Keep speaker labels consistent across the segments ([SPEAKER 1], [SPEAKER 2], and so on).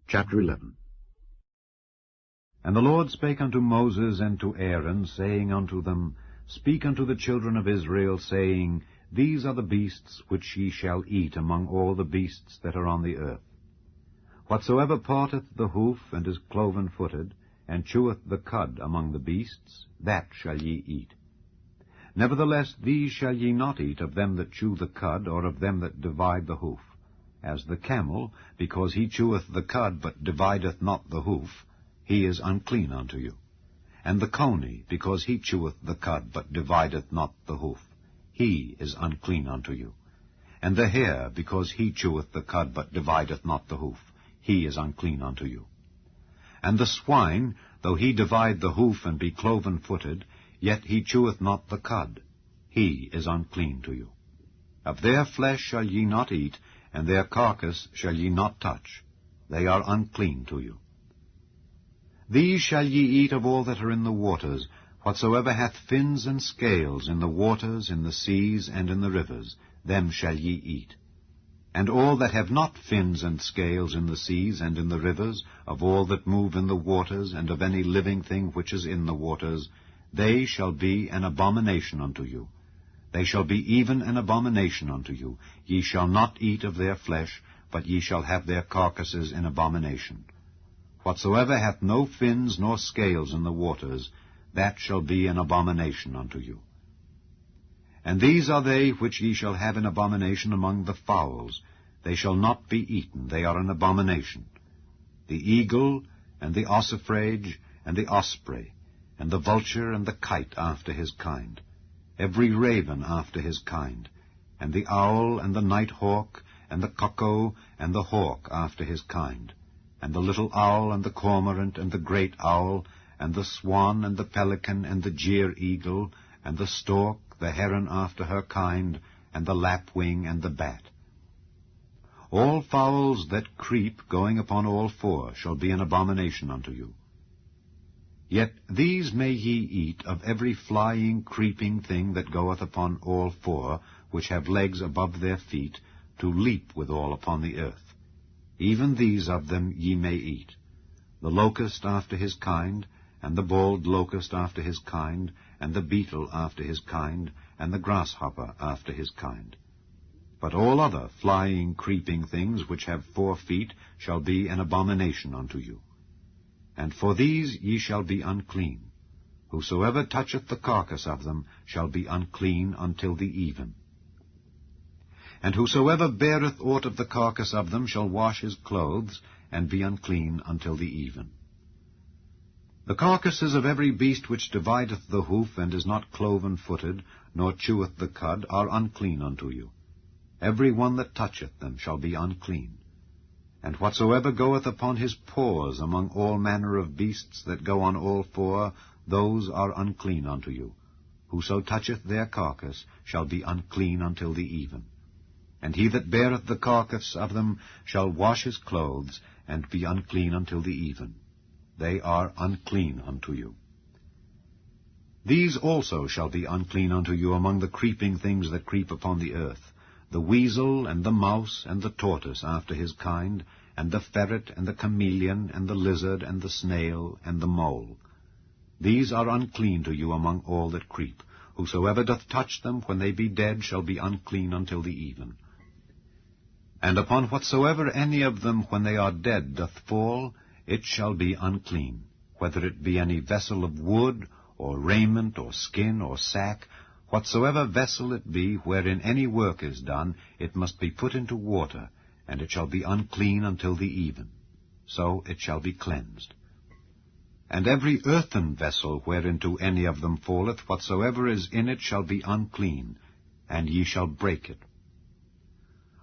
[SPEAKER 1] Chapter 11. And the Lord spake unto Moses and to Aaron, saying unto them, Speak unto the children of Israel, saying, These are the beasts which ye shall eat among all the beasts that are on the earth. Whatsoever parteth the hoof, and is cloven-footed, and cheweth the cud among the beasts, that shall ye eat. Nevertheless these shall ye not eat of them that chew the cud, or of them that divide the hoof. As the camel, because he cheweth the cud, but divideth not the hoof, he is unclean unto you. And the coney, because he cheweth the cud, but divideth not the hoof, he is unclean unto you. And the hare, because he cheweth the cud, but divideth not the hoof, he is unclean unto you. And the swine, though he divide the hoof and be cloven-footed, yet he cheweth not the cud, he is unclean to you. Of their flesh shall ye not eat, and their carcass shall ye not touch. They are unclean to you. These shall ye eat of all that are in the waters, whatsoever hath fins and scales in the waters, in the seas, and in the rivers, them shall ye eat. And all that have not fins and scales in the seas and in the rivers, of all that move in the waters, and of any living thing which is in the waters, they shall be an abomination unto you. They shall be even an abomination unto you. Ye shall not eat of their flesh, but ye shall have their carcasses in abomination. Whatsoever hath no fins nor scales in the waters, that shall be an abomination unto you. And these are they which ye shall have in abomination among the fowls. They shall not be eaten, they are an abomination. The eagle, and the ossifrage, and the osprey, and the vulture, and the kite after his kind, every raven after his kind, and the owl, and the night hawk, and the cuckoo, and the hawk after his kind, and the little owl, and the cormorant, and the great owl, and the swan, and the pelican, and the jeer-eagle, and the stork, the heron after her kind, and the lapwing, and the bat. All fowls that creep, going upon all four, shall be an abomination unto you. Yet these may ye eat of every flying, creeping thing that goeth upon all four, which have legs above their feet, to leap withal upon the earth. Even these of them ye may eat. The locust after his kind, and the bald locust after his kind, and the beetle after his kind, and the grasshopper after his kind. But all other flying, creeping things which have 4 feet shall be an abomination unto you. And for these ye shall be unclean. Whosoever toucheth the carcass of them shall be unclean until the even. And whosoever beareth aught of the carcass of them shall wash his clothes, and be unclean until the even. The carcasses of every beast which divideth the hoof, and is not cloven-footed, nor cheweth the cud, are unclean unto you. Every one that toucheth them shall be unclean. And whatsoever goeth upon his paws among all manner of beasts that go on all four, those are unclean unto you. Whoso toucheth their carcass shall be unclean until the even. And he that beareth the carcass of them shall wash his clothes, and be unclean until the even. They are unclean unto you. These also shall be unclean unto you among the creeping things that creep upon the earth, the weasel, and the mouse, and the tortoise after his kind, and the ferret, and the chameleon, and the lizard, and the snail, and the mole. These are unclean to you among all that creep. Whosoever doth touch them, when they be dead, shall be unclean until the even. And upon whatsoever any of them, when they are dead, doth fall, it shall be unclean, whether it be any vessel of wood, or raiment, or skin, or sack. Whatsoever vessel it be, wherein any work is done, it must be put into water, and it shall be unclean until the even. So it shall be cleansed. And every earthen vessel whereinto any of them falleth, whatsoever is in it shall be unclean, and ye shall break it.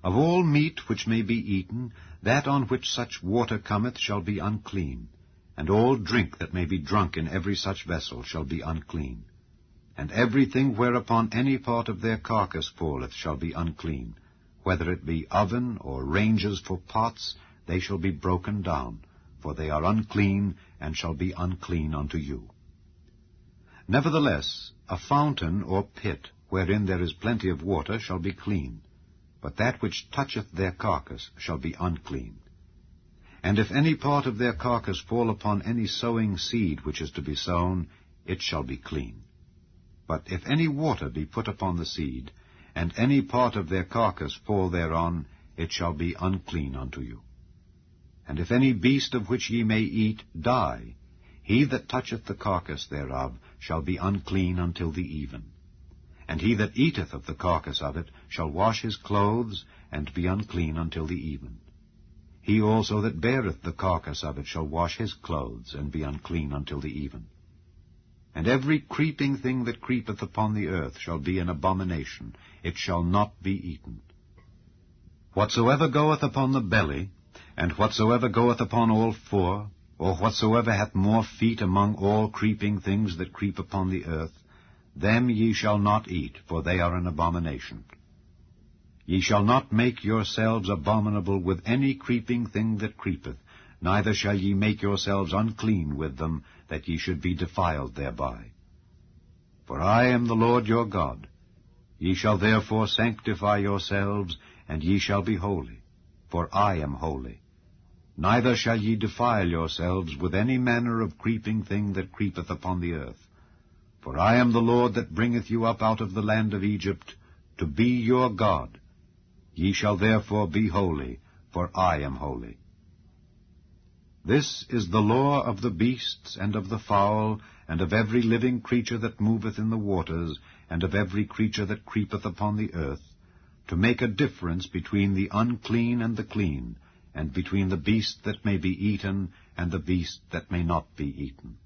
[SPEAKER 1] Of all meat which may be eaten, that on which such water cometh shall be unclean, and all drink that may be drunk in every such vessel shall be unclean. And everything whereupon any part of their carcass falleth shall be unclean. Whether it be oven or ranges for pots, they shall be broken down, for they are unclean, and shall be unclean unto you. Nevertheless, a fountain or pit, wherein there is plenty of water, shall be clean, but that which toucheth their carcass shall be unclean. And if any part of their carcass fall upon any sowing seed which is to be sown, it shall be clean. But if any water be put upon the seed, and any part of their carcass fall thereon, it shall be unclean unto you. And if any beast of which ye may eat die, he that toucheth the carcass thereof shall be unclean until the even. And he that eateth of the carcass of it shall wash his clothes, and be unclean until the even. He also that beareth the carcass of it shall wash his clothes, and be unclean until the even. And every creeping thing that creepeth upon the earth shall be an abomination, it shall not be eaten. Whatsoever goeth upon the belly, and whatsoever goeth upon all four, or whatsoever hath more feet among all creeping things that creep upon the earth, them ye shall not eat, for they are an abomination. Ye shall not make yourselves abominable with any creeping thing that creepeth, neither shall ye make yourselves unclean with them, that ye should be defiled thereby. For I am the Lord your God. Ye shall therefore sanctify yourselves, and ye shall be holy, for I am holy. Neither shall ye defile yourselves with any manner of creeping thing that creepeth upon the earth. For I am the Lord that bringeth you up out of the land of Egypt, to be your God. Ye shall therefore be holy, for I am holy. This is the law of the beasts, and of the fowl, and of every living creature that moveth in the waters, and of every creature that creepeth upon the earth, to make a difference between the unclean and the clean, and between the beast that may be eaten, and the beast that may not be eaten.